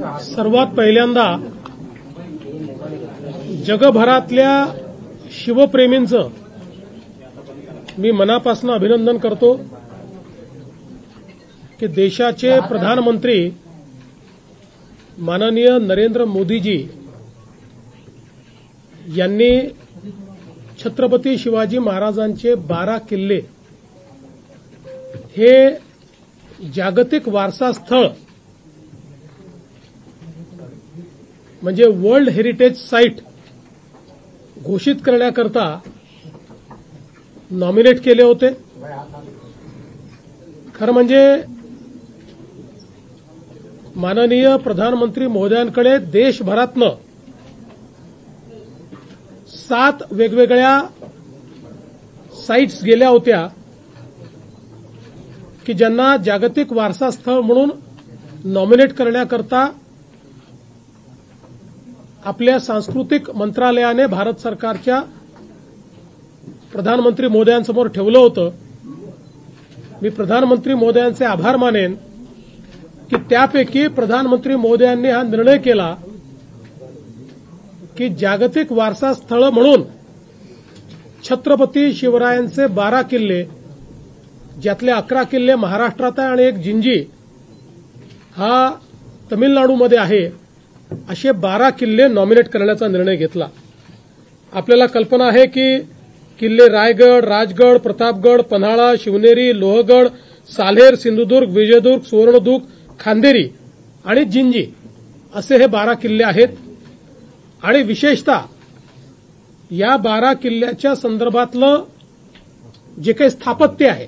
सर्वात पहिल्यांदा जगभरातल्या शिवप्रेमींचं मी मनापासून अभिनंदन करतो की देशाचे प्रधानमंत्री माननीय नरेंद्र मोदीजी यांनी छत्रपती शिवाजी महाराजांचे 12 किल्ले हे जागतिक वारसा स्थळ म्हणजे वर्ल्ड हेरिटेज साईट घोषित करण्याकरता नॉमिनेट केले होते। खरं म्हणजे माननीय प्रधानमंत्री महोदयांकडे देशभरातनं 7 वेगवेगळ्या साईट्स गेल्या होत्या की ज्यांना जागतिक वारसा स्थळ म्हणून नॉमिनेट करण्याकरता आपल्या सांस्कृतिक मंत्रालयाने भारत सरकारच्या प्रधानमंत्री महोदयांसमोर ठेवलं होतं। मी प्रधानमंत्री महोदयांचे आभार मानेन की त्यापैकी प्रधानमंत्री महोदयांनी हा निर्णय केला की जागतिक वारसा स्थळ म्हणून छत्रपती शिवरायांचे 12 किल्ले ज्यातले 11 किल्ले महाराष्ट्रात आहे आणि एक जिंजी हा तमिळनाडूमध्ये आहे असे 12 किल्ले नॉमिनेट करण्याचा निर्णय घेतला। आपल्याला कल्पना आहे की किल्ले रायगड, राजगड, प्रतापगड, पन्हाळा, शिवनेरी, लोहगड, साल्हेर, सिंधुदुर्ग, विजयदुर्ग, सुवर्णदुर्ग, खांदेरी आणि जिंजी असे हे 12 किल्ले आहेत। आणि विशेषतः या 12 किल्ल्याच्या संदर्भातलं जे काही स्थापत्य आहे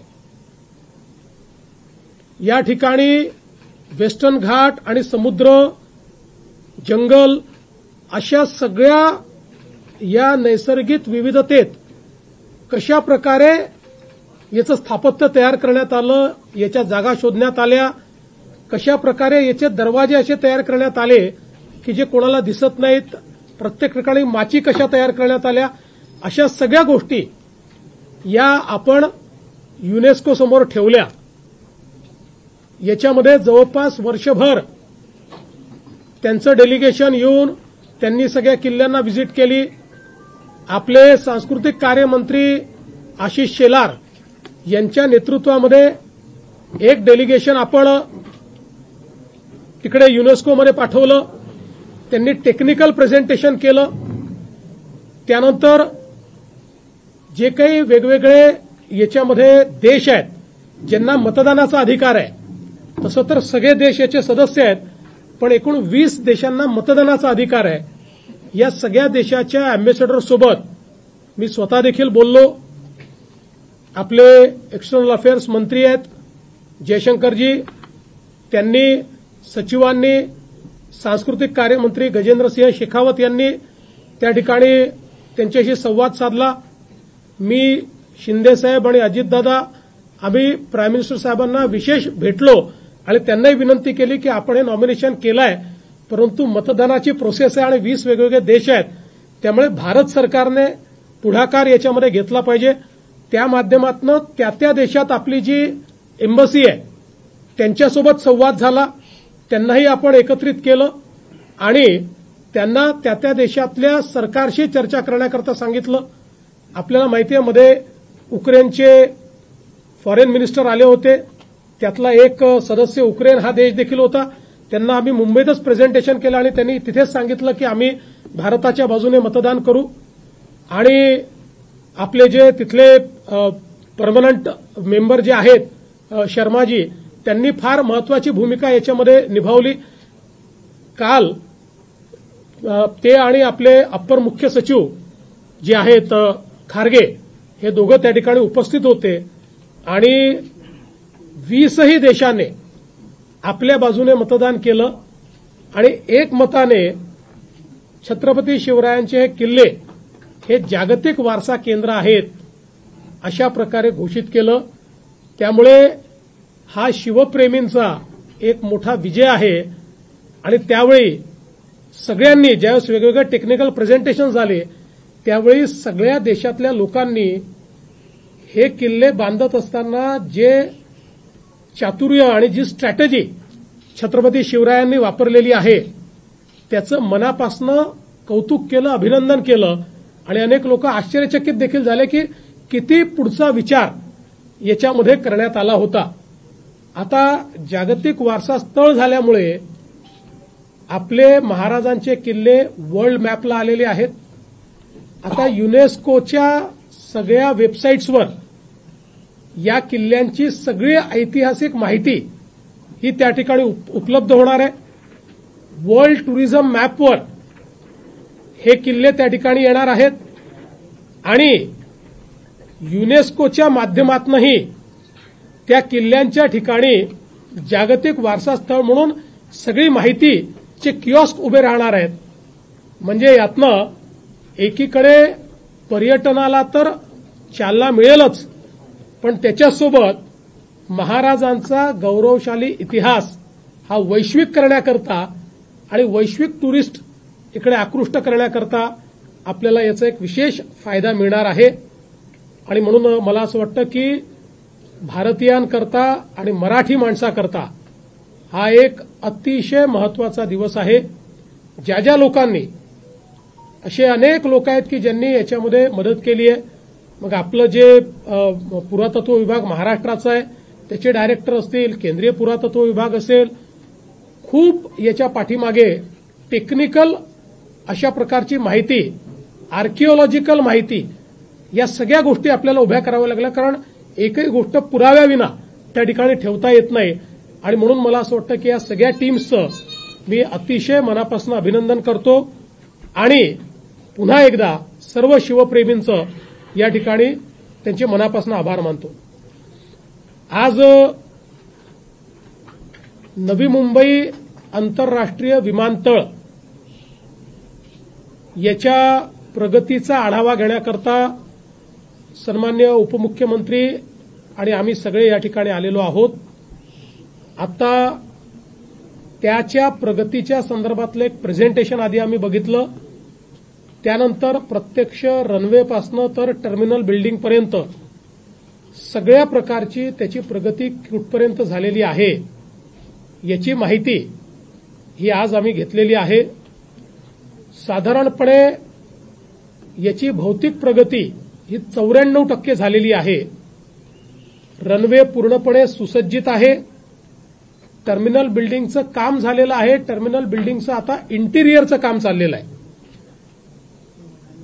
या ठिकाणी वेस्टर्न घाट आणि समुद्र, जंगल अशा सगळ्या या नैसर्गिक विविधतेत कशा प्रकारे याचं स्थापत्य तयार करण्यात आलं, याच्या जागा शोधण्यात आल्या, कशा प्रकारे याचे दरवाजे असे तयार करण्यात आले की जे कोणाला दिसत नाहीत, प्रत्येक ठिकाणी माची कशा तयार करण्यात आल्या, अशा सगळ्या गोष्टी या आपण युनेस्को समोर ठेवल्या। याच्यामध्ये जवळपास वर्षभर त्यांचं डेलिगेशन येऊन त्यांनी सगळ्या किल्ल्यांना व्हिजिट केली। आपले सांस्कृतिक कार्यमंत्री आशिष शेलार यांच्या नेतृत्वामध्ये एक डेलिगेशन आपण तिकडे युनेस्कोमध्ये पाठवलं। त्यांनी टेक्निकल प्रेझेंटेशन केलं। त्यानंतर जे काही वेगवेगळे याच्यामध्ये देश आहेत ज्यांना मतदानाचा अधिकार आहे, तसं तर सगळे देश याचे सदस्य आहेत, पण एकूण 20 देशांना मतदानाचा अधिकार आहे। या सगळ्या देशाच्या अँबॅसेडरसोबत मी स्वतः देखील बोललो। आपले एक्सटर्नल अफेअर्स मंत्री आहेत जयशंकरजी, त्यांनी सचिवांनी, सांस्कृतिक कार्यमंत्री गजेंद्रसिंह शेखावत यांनी त्या ठिकाणी त्यांच्याशी संवाद साधला। मी शिंदेसाहेब आणि अजितदादा आम्ही प्राईम मिनिस्टर साहेबांना विशेष भेटलो आणि त्यांनाही विनंती केली की आपण हे नॉमिनेशन केलं आहे, परंतु मतदानाची प्रोसेस आहे आणि 20 वेगवेगळे देश आहेत, त्यामुळे भारत सरकारने पुढाकार याच्यामध्ये घेतला पाहिजे। त्या माध्यमातून त्या देशात आपली जी एम्बसी आहे त्यांच्यासोबत संवाद झाला, त्यांनाही आपण एकत्रित केलं आणि त्यांना त्या देशातल्या सरकारशी चर्चा करण्याकरता सांगितलं। आपल्याला माहिती आहे मध्ये उक्रेनचे फॉरेन मिनिस्टर आले होते, त्यातला एक सदस्य उक्रेन हा देश देखील होता। त्यांना आम्ही मुंबईतच प्रेझेंटेशन केलं आणि त्यांनी तिथेच सांगितलं की आम्ही भारताच्या बाजूने मतदान करू। आणि आपले जे तिथले परमनंट मेंबर जे आहेत शर्माजी, त्यांनी फार महत्वाची भूमिका याच्यामध्ये निभावली। काल ते आणि आपले अप्पर मुख्य सचिव जे आहेत खारगे हे दोघं त्या ठिकाणी उपस्थित होते आणि 20ही देशाने आपल्या बाजूने मतदान केलं आणि एकमताने छत्रपती शिवरायांचे हे किल्ले हे जागतिक वारसा केंद्र आहेत अशा प्रकारे घोषित केलं। त्यामुळे हा शिवप्रेमींचा एक मोठा विजय आहे आणि त्यावेळी सगळ्यांनी ज्यावेळेस वेगवेगळे टेक्निकल प्रेझेंटेशन झाले त्यावेळी सगळ्या देशातल्या लोकांनी हे किल्ले बांधत असताना जे चातुर्य आणि जी स्ट्रॅटेजी छत्रपती शिवरायांनी वापरलेली आहे त्याचं मनापासनं कौतुक केलं, अभिनंदन केलं आणि अनेक लोक आश्चर्यचकित देखील झाले की किती पुढचा विचार याच्यामध्ये करण्यात आला होता. आता जागतिक वारसा स्थळ झाल्यामुळे आपले महाराजांचे किल्ले वर्ल्ड मॅपला आलेले आहेत. आता युनेस्कोच्या सगळ्या वेबसाईट्सवर या किल्ल्यांची सगळी ऐतिहासिक माहिती ही त्या ठिकाणी उपलब्ध होणार आहे. वर्ल्ड टुरिझम मॅपवर हे किल्ले त्या ठिकाणी येणार आहेत आणि युनेस्कोच्या माध्यमातूनही त्या किल्ल्यांच्या ठिकाणी जागतिक वारसा स्थळ म्हणून सगळी माहितीचे किऑस्क उभे राहणार आहेत. म्हणजे यातनं एकीकडे पर्यटनाला तर चालना मिळेलच, पण त्याच्यासोबत महाराजांचा गौरवशाली इतिहास हा वैश्विक करण्याकरता आणि वैश्विक टुरिस्ट इकडे आकृष्ट करण्याकरता आपल्याला याचा एक विशेष फायदा मिळणार आहे. आणि म्हणून मला असं वाटतं की भारतीयांकरता आणि मराठी माणसाकरता हा एक अतिशय महत्वाचा दिवस आहे. ज्या ज्या लोकांनी, असे अनेक लोक आहेत की ज्यांनी याच्यामध्ये मदत केली आहे. मग आपलं जे पुरातत्व विभाग महाराष्ट्राचा आहे त्याचे डायरेक्टर असतील, केंद्रीय पुरातत्व विभाग असेल, खूप याच्या पाठीमागे टेक्निकल अशा प्रकारची माहिती, आर्किओलॉजिकल माहिती, या सगळ्या गोष्टी आपल्याला उभ्या कराव्या लागल्या. कारण एकही गोष्ट पुराव्याविना त्या ठिकाणी ठेवता येत नाही. आणि म्हणून मला असं वाटतं की या सगळ्या टीम्सचं मी अतिशय मनापासून अभिनंदन करतो आणि पुन्हा एकदा सर्व शिवप्रेमींचं या ठिकाणी त्यांचे मनापासून आभार मानतो. आज नवी मुंबई आंतरराष्ट्रीय विमानतळ याच्या प्रगतीचा आढावा घेण्याकरता सन्माननीय उपमुख्यमंत्री आणि आम्ही सगळे या ठिकाणी आलेलो आहोत. आता त्याच्या प्रगतीच्या संदर्भातलं एक प्रेझेंटेशन आधी आम्ही बघितलं. त्यानंतर प्रत्यक्ष रनवेपासनं तर टर्मिनल बिल्डिंगपर्यंत सगळ्या प्रकारची त्याची प्रगती कुठपर्यंत झालेली आहे याची माहिती ही आज आम्ही घेतलेली आहे. साधारणपणे याची भौतिक प्रगती ही 94% झालेली आहे. रनवे पूर्णपणे सुसज्जित आहे. टर्मिनल बिल्डिंगचं काम झालेलं आहे. टर्मिनल बिल्डिंगचं आता इंटिरियरचं काम चाललेलं आहे.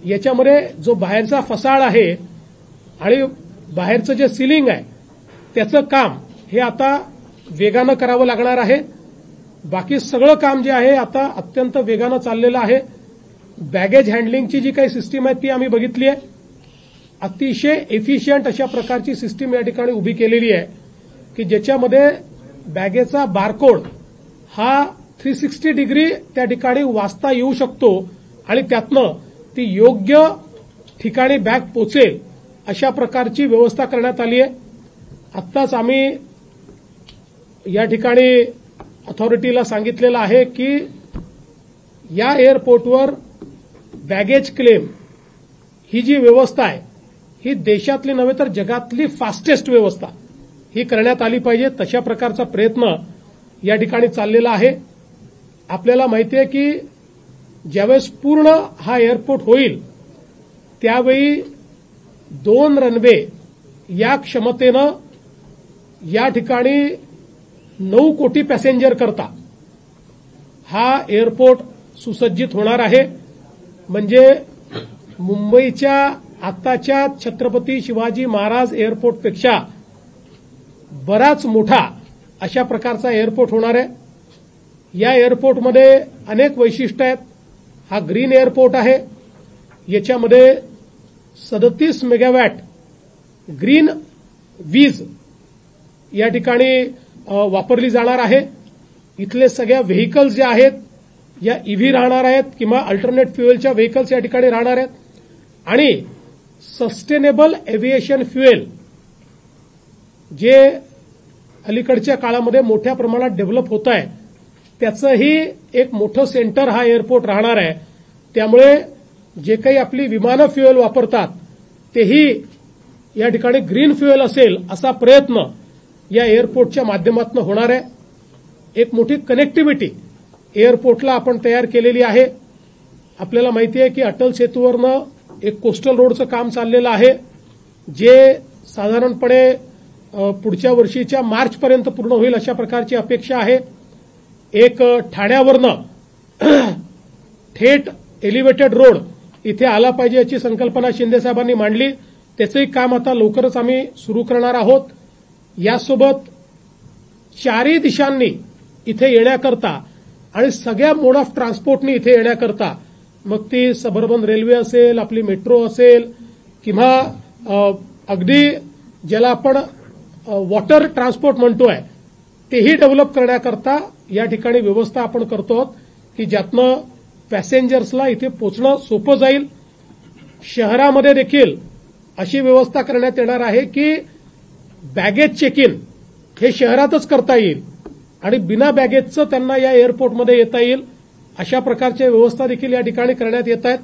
याच्यामध्ये जो बाहेरचा फसाड आहे आणि बाहेरचं जे सिलिंग आहे त्याचं काम हे आता वेगानं करावं लागणार आहे. बाकी सगळं काम जे आहे आता अत्यंत वेगानं चाललेलं आहे. बॅगेज हँडलिंगची जी काही सिस्टीम आहे ती आम्ही बघितली आहे. अतिशय एफिशियंट अशा प्रकारची सिस्टीम या ठिकाणी उभी केलेली आहे की ज्याच्यामध्ये बॅगेचा बारकोड हा 360 डिग्री त्या ठिकाणी वाचता येऊ शकतो आणि त्यातनं ती योग्य ठिकाणी बॅग पोचेल अशा प्रकारची व्यवस्था करण्यात आली आहे. आत्ताच आम्ही या ठिकाणी अथॉरिटीला सांगितलेलं आहे की या एअरपोर्टवर बॅगेज क्लेम ही जी व्यवस्था आहे ही देशातली नव्हे तर जगातली फास्टेस्ट व्यवस्था ही करण्यात आली पाहिजे. तशा प्रकारचा प्रयत्न या ठिकाणी चाललेला आहे. आपल्याला माहिती आहे की ज्यावेळेस पूर्ण हा एअरपोर्ट होईल त्यावेळी 2 रनवे या क्षमतेनं या ठिकाणी 9 कोटी पॅसेंजर करता हा एअरपोर्ट सुसज्जित होणार आहे. म्हणजे मुंबईच्या आताच्या छत्रपती शिवाजी महाराज एअरपोर्टपेक्षा बराच मोठा अशा प्रकारचा एअरपोर्ट होणार आहे. या एअरपोर्टमध्ये अनेक वैशिष्ट्य आहेत. हा ग्रीन एअरपोर्ट आहे. याच्यामध्ये 37 मेगावॅट ग्रीन वीज या ठिकाणी वापरली जाणार आहे. इथले सगळ्या व्हेकल्स ज्या आहेत या ईव्ही राहणार आहेत किंवा अल्टरनेट फ्युएलच्या व्हेकल्स या ठिकाणी राहणार आहेत. आणि सस्टेनेबल एव्हिएशन फ्युएल जे अलीकडच्या काळामध्ये मोठ्या प्रमाणात डेव्हलप होत आहे त्याचंही एक मोठं सेंटर हा एअरपोर्ट राहणार आहे. त्यामुळे जे काही आपली विमानं फ्युएल वापरतात तेही या ठिकाणी ग्रीन फ्युएल असेल असा प्रयत्न या एअरपोर्टच्या माध्यमातून होणार आहे. एक मोठी कनेक्टिव्हिटी एअरपोर्टला आपण तयार केलेली आहे. आपल्याला माहिती आहे की अटल सेतूवरनं एक कोस्टल रोडचं काम चाललेलं आहे, जे साधारणपणे पुढच्या वर्षीच्या मार्चपर्यंत पूर्ण होईल अशा प्रकारची अपेक्षा आहे. एक ठाण्यावरनं थेट एलिव्हेटेड रोड इथे आला पाहिजे याची संकल्पना शिंदेसाहेबांनी मांडली. त्याचंही काम आता लवकरच आम्ही सुरू करणार आहोत. यासोबत चारही दिशांनी इथे येण्याकरता आणि सगळ्या मोड ऑफ ट्रान्सपोर्टनी इथे येण्याकरता, मग ती सबअर्बन रेल्वे असेल, आपली मेट्रो असेल, किंवा अगदी ज्याला आपण वॉटर ट्रान्सपोर्ट म्हणतोय तेही डेव्हलप करण्याकरता या ठिकाणी व्यवस्था आपण करतो आहोत की ज्यातनं पॅसेंजर्सला इथे पोहोचणं सोपं जाईल. शहरामध्ये देखील अशी व्यवस्था करण्यात येणार आहे की बॅगेज चेक इन हे शहरातच करता येईल आणि बिना बॅगेजचं त्यांना या एअरपोर्टमध्ये येता येईल. अशा प्रकारच्या व्यवस्था देखील या ठिकाणी करण्यात येत आहेत.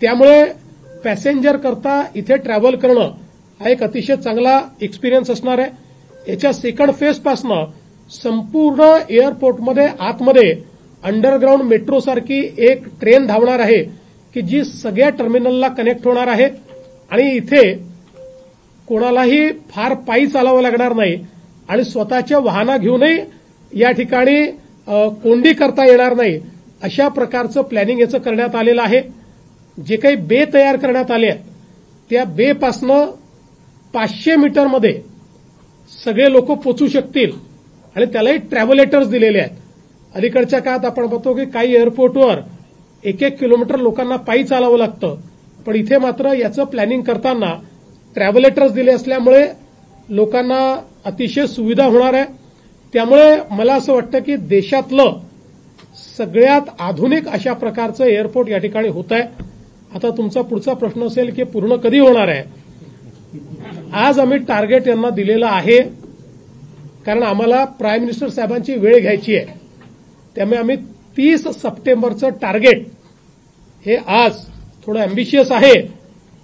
त्यामुळे पॅसेंजर करता इथे ट्रॅव्हल करणं हा एक अतिशय चांगला एक्सपिरियन्स असणार आहे. याच्या सेकंड फेजपासनं संपूर्ण एअरपोर्टमध्ये आतमध्ये अंडरग्राऊंड मेट्रोसारखी एक ट्रेन धावणार आहे की जी सगळ्या टर्मिनलला कनेक्ट होणार आहे आणि इथे कोणालाही फार पायी चालावं लागणार नाही आणि स्वतःच्या वाहनं घेऊनही या ठिकाणी कोंडी करता येणार नाही. अशा प्रकारचं प्लॅनिंग याचं करण्यात आलेलं आहे. जे काही बे तयार करण्यात आले आहेत त्या बेपासनं 500 मीटरमध्ये सगळे लोक पोचू शकतील आणि त्यालाही ट्रॅव्हलेटर्स दिलेले आहेत. अलीकडच्या काळात आपण बघतो की काही एअरपोर्टवर 1-1 किलोमीटर लोकांना पायी चालावं लागतं, पण इथे मात्र याचं प्लॅनिंग करताना ट्रॅव्हलेटर्स दिले असल्यामुळे लोकांना अतिशय सुविधा होणार आहे. त्यामुळे मला असं वाटतं की देशातलं सगळ्यात आधुनिक अशा प्रकारचं एअरपोर्ट या ठिकाणी होत आहे. आता तुमचा पुढचा प्रश्न असेल की पूर्ण कधी होणार आहे. आज आम्ही टार्गेट यांना दिलेलं आहे, कारण आम्हाला प्राईम मिनिस्टर साहेबांची वेळ घ्यायची आहे. त्यामुळे आम्ही 30 सप्टेंबरचं टार्गेट हे आज थोडं अॅम्बिशियस आहे,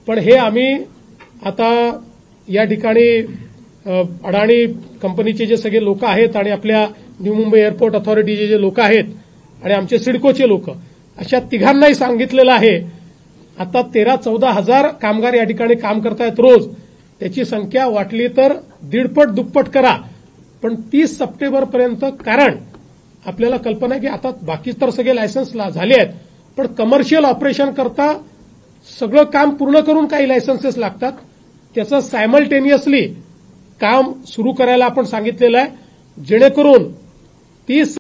पण हे आम्ही आता या ठिकाणी अडाणी कंपनीचे जे सगळे लोक आहेत आणि आपल्या न्यू मुंबई एअरपोर्ट अथॉरिटीचे जे लोक आहेत आणि आमचे सिडकोचे लोक, अशा तिघांनाही सांगितलेलं आहे. आता 13-14 हजार कामगार या ठिकाणी काम करतायत रोज. त्याची संख्या वाटली तर 1.5 दुप्पट करा, पण 30 सप्टेंबरपर्यंत, कारण आपल्याला कल्पना आहे की आता बाकी तर सगळे लायसन्स झाले आहेत, पण कमर्शियल ऑपरेशन करता सगळं काम पूर्ण करून काही लायसन्सेस लागतात. त्याचं सायमल्टेनियसली काम सुरू करायला आपण सांगितलेलं आहे, जेणेकरून 30